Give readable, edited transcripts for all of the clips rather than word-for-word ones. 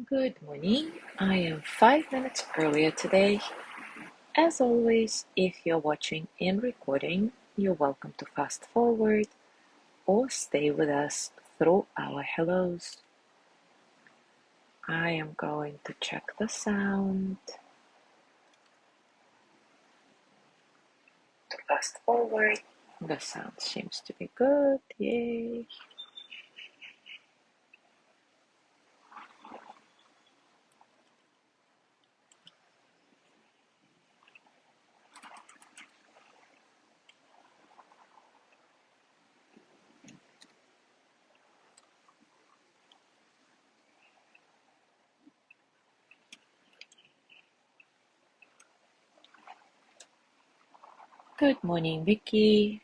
Good morning. I am 5 minutes earlier today. As always, if you're watching in recording, you're welcome to fast forward or stay with us through our hellos. I am going to check the sound. To fast forward, the sound seems to be good. Yay. Good morning, Vicky.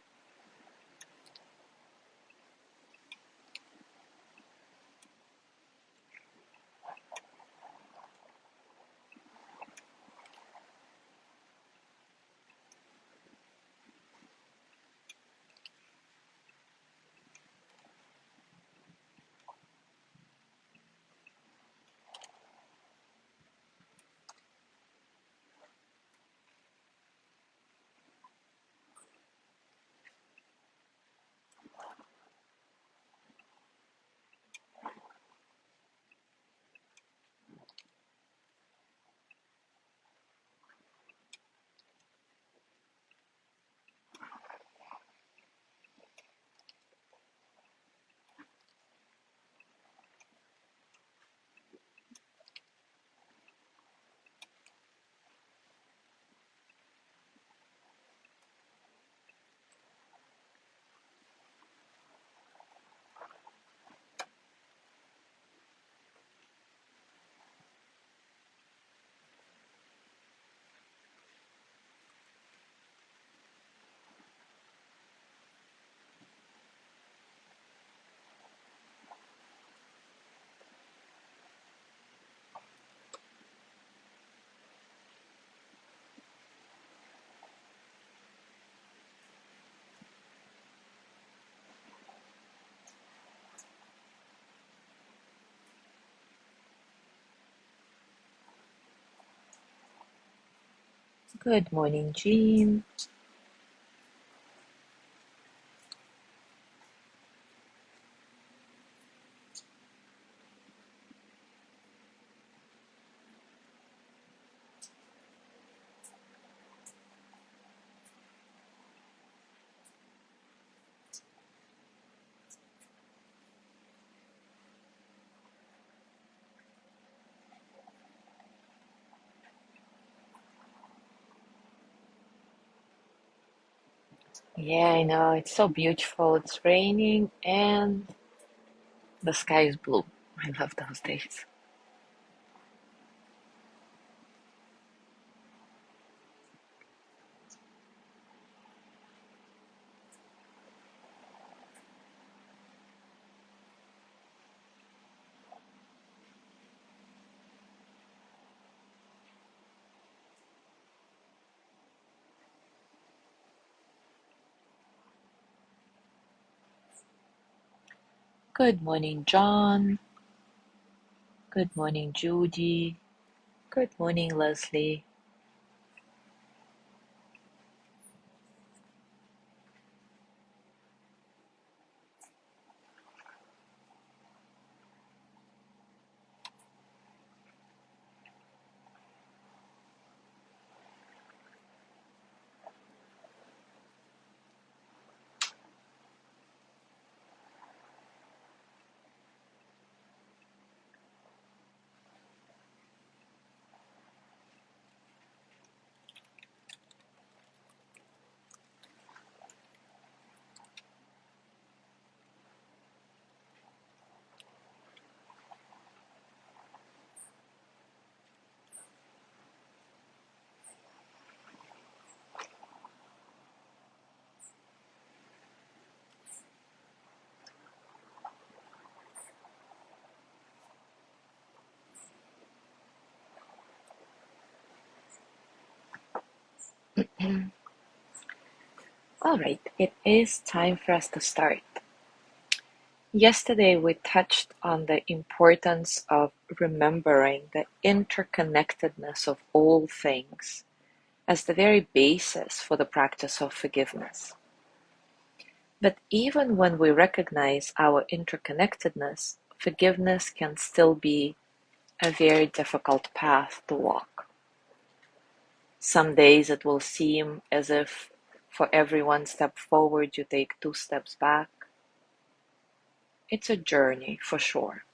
Good morning, Jean. Yeah, I know, it's so beautiful. It's raining and the sky is blue. I love those days. Good morning, John. Good morning, Judy. Good morning, Leslie. All right, it is time for us to start. Yesterday, we touched on the importance of remembering the interconnectedness of all things as the very basis for the practice of forgiveness. But even when we recognize our interconnectedness, forgiveness can still be a very difficult path to walk. Some days it will seem as if for every one step forward you take 2 steps back. It's a journey for sure.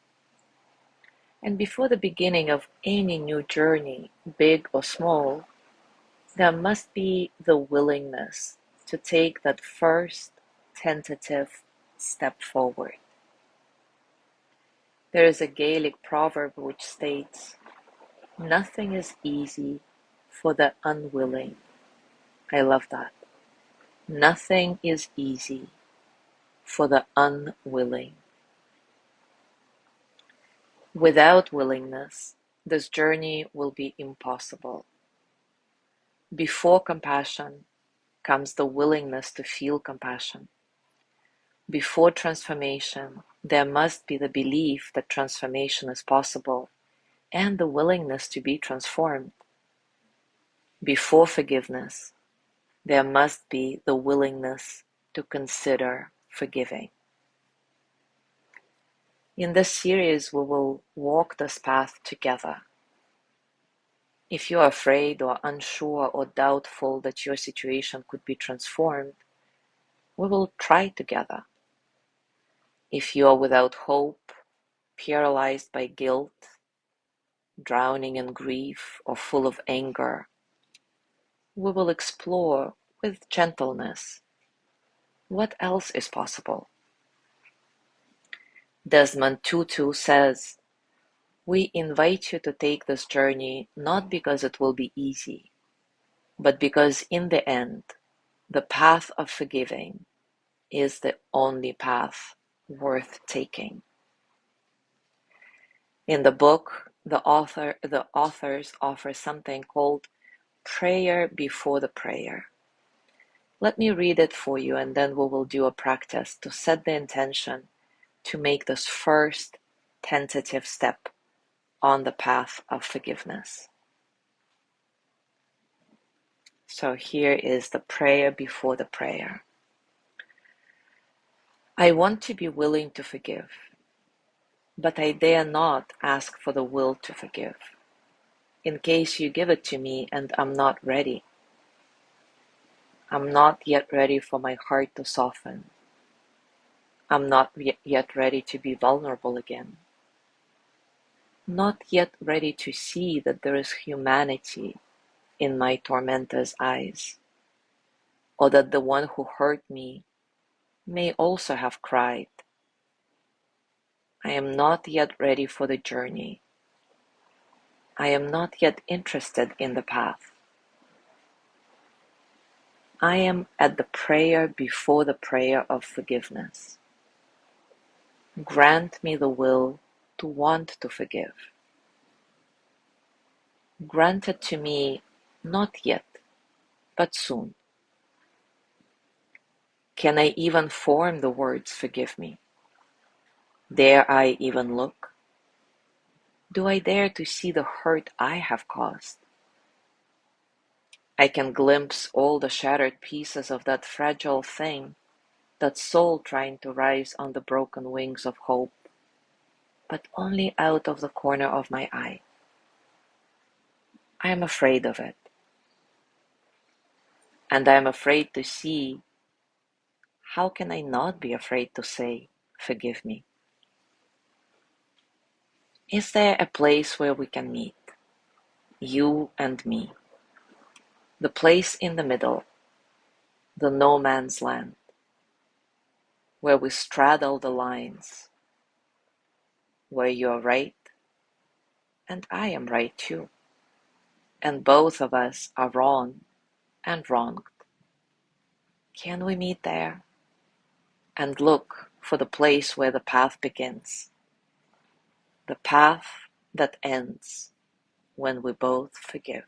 And before the beginning of any new journey, big or small, there must be the willingness to take that first tentative step forward. There is a Gaelic proverb which states, "Nothing is easy for the unwilling." I love that. Nothing is easy for the unwilling. Without willingness, this journey will be impossible. Before compassion comes the willingness to feel compassion. Before transformation, there must be the belief that transformation is possible and the willingness to be transformed. Before forgiveness, there must be the willingness to consider forgiving. In this series, we will walk this path together. If you are afraid or unsure or doubtful that your situation could be transformed, we will try together. If you are without hope, paralyzed by guilt, drowning in grief, or full of anger, we will explore with gentleness what else is possible. Desmond Tutu says, "We invite you to take this journey not because it will be easy, but because in the end, the path of forgiving is the only path worth taking." In the book, the authors offer something called prayer before the prayer. Let me read it for you, and then we will do a practice to set the intention to make this first tentative step on the path of forgiveness. So here is the prayer before the prayer. I want to be willing to forgive, but I dare not ask for the will to forgive, in case you give it to me and I'm not ready. I'm not yet ready for my heart to soften. I'm not yet ready to be vulnerable again. Not yet ready to see that there is humanity in my tormentor's eyes, or that the one who hurt me may also have cried. I am not yet ready for the journey. I am not yet interested in the path. I am at the prayer before the prayer of forgiveness. Grant me the will to want to forgive. Grant it to me not yet, but soon. Can I even form the words forgive me? Dare I even look? Do I dare to see the hurt I have caused? I can glimpse all the shattered pieces of that fragile thing, that soul trying to rise on the broken wings of hope, but only out of the corner of my eye. I am afraid of it. And I am afraid to see. How can I not be afraid to say, forgive me? Is there a place where we can meet, you and me? The place in the middle, the no man's land, where we straddle the lines, where you're right and I am right too, and both of us are wrong and wronged. Can we meet there and look for the place where the path begins, the path that ends when we both forgive?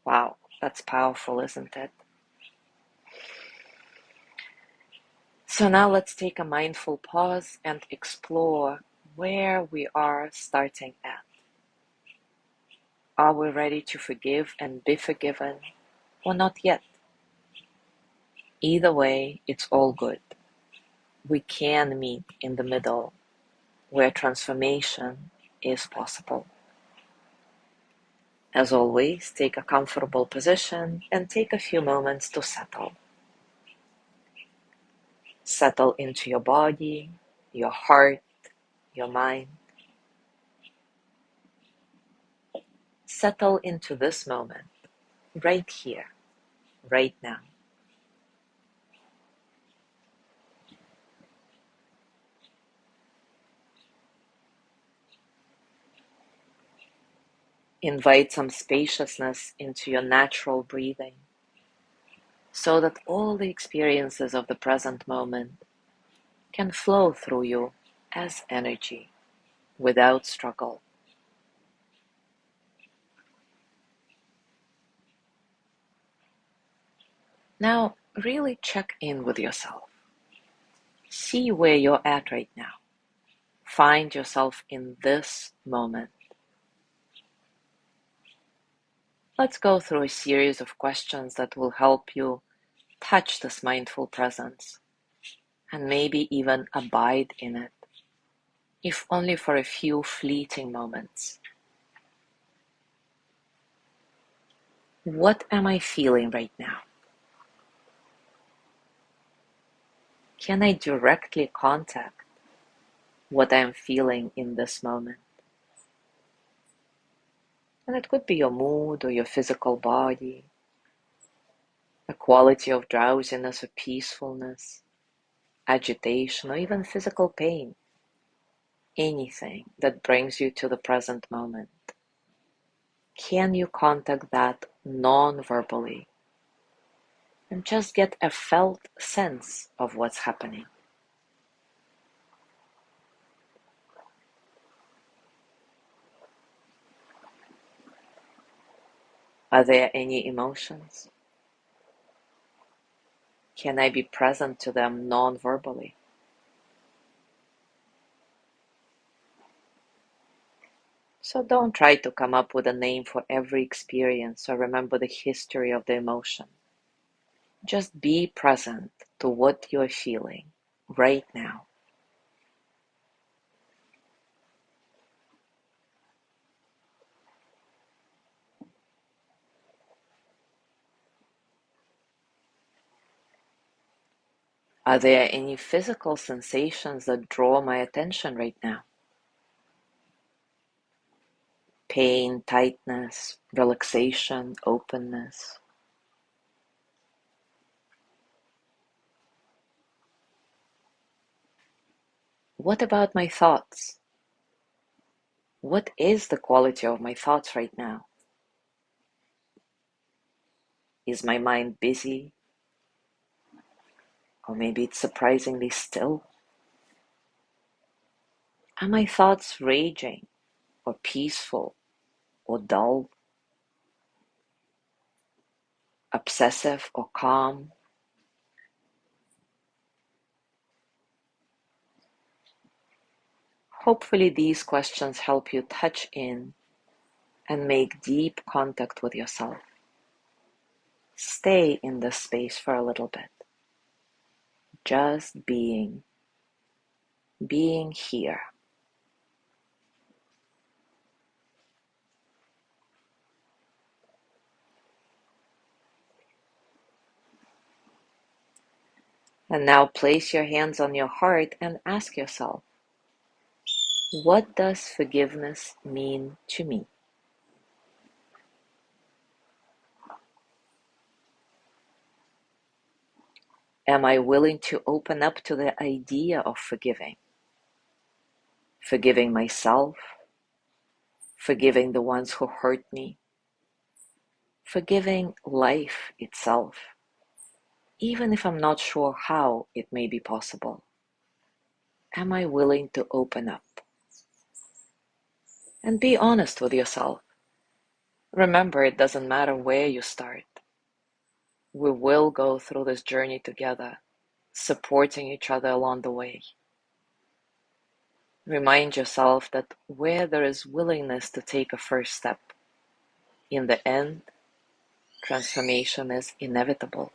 Wow, that's powerful, isn't it? So now let's take a mindful pause and explore where we are starting at. Are we ready to forgive and be forgiven, or not yet? Either way, it's all good. We can meet in the middle where transformation is possible. As always, take a comfortable position and take a few moments to settle. Settle into your body, your heart, your mind. Settle into this moment, right here, right now. Invite some spaciousness into your natural breathing so that all the experiences of the present moment can flow through you as energy without struggle. Now, really check in with yourself. See where you're at right now. Find yourself in this moment. Let's go through a series of questions that will help you touch this mindful presence and maybe even abide in it, if only for a few fleeting moments. What am I feeling right now? Can I directly contact what I am feeling in this moment? And it could be your mood or your physical body, a quality of drowsiness or peacefulness, agitation, or even physical pain. Anything that brings you to the present moment. Can you contact that non-verbally and just get a felt sense of what's happening? Are there any emotions? Can I be present to them non-verbally? So don't try to come up with a name for every experience or remember the history of the emotion. Just be present to what you're feeling right now. Are there any physical sensations that draw my attention right now? Pain, tightness, relaxation, openness. What about my thoughts? What is the quality of my thoughts right now? Is my mind busy? Or maybe it's surprisingly still? Are my thoughts raging or peaceful or dull? Obsessive or calm? Hopefully these questions help you touch in and make deep contact with yourself. Stay in this space for a little bit. Just being here. And now place your hands on your heart and ask yourself, what does forgiveness mean to me? Am I willing to open up to the idea of forgiving? Forgiving myself, forgiving the ones who hurt me, forgiving life itself, even if I'm not sure how it may be possible. Am I willing to open up? And be honest with yourself. Remember, it doesn't matter where you start. We will go through this journey together. supporting each other along the way. Remind yourself that where there is willingness to take a first step, in the end, transformation is inevitable.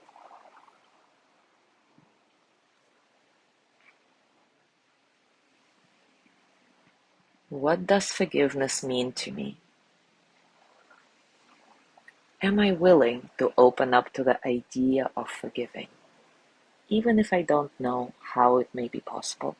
What does forgiveness mean to me? Am I willing to open up to the idea of forgiving, even if I don't know how it may be possible?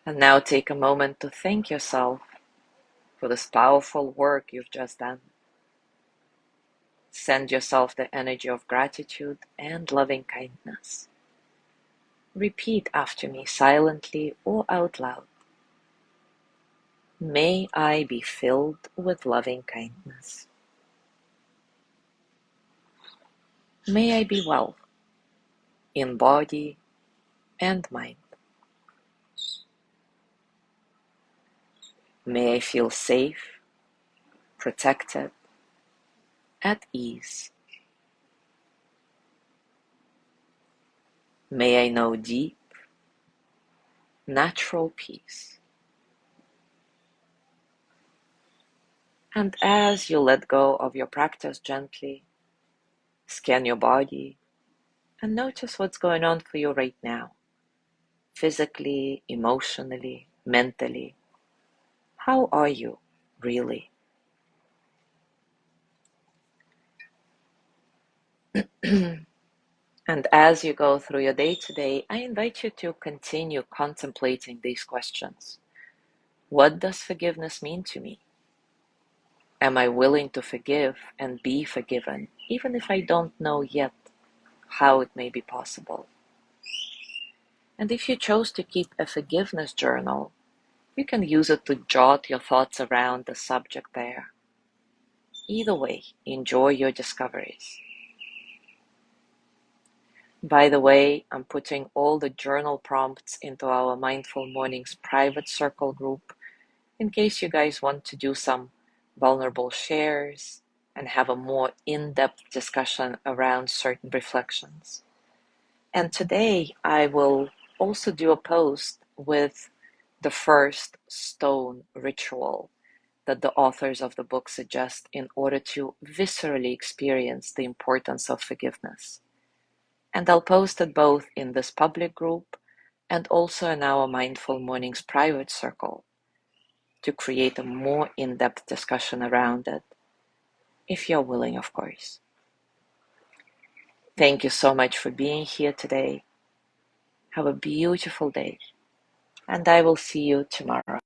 And now take a moment to thank yourself for this powerful work you've just done. Send yourself the energy of gratitude and loving kindness. Repeat after me silently or out loud. May I be filled with loving kindness. May I be well in body and mind. May I feel safe, protected, at ease. May I know deep, natural peace. And as you let go of your practice gently, scan your body and notice what's going on for you right now, physically, emotionally, mentally. How are you, really? And as you go through your day today, I invite you to continue contemplating these questions. What does forgiveness mean to me? Am I willing to forgive and be forgiven, even if I don't know yet how it may be possible? And if you chose to keep a forgiveness journal, you can use it to jot your thoughts around the subject there. Either way, enjoy your discoveries. By the way, I'm putting all the journal prompts into our Mindful Mornings private circle group in case you guys want to do some vulnerable shares and have a more in-depth discussion around certain reflections. And today I will also do a post with the first stone ritual that the authors of the book suggest in order to viscerally experience the importance of forgiveness. And I'll post it both in this public group and also in our Mindful Mornings private circle to create a more in-depth discussion around it, if you're willing, of course. Thank you so much for being here today. Have a beautiful day, and I will see you tomorrow.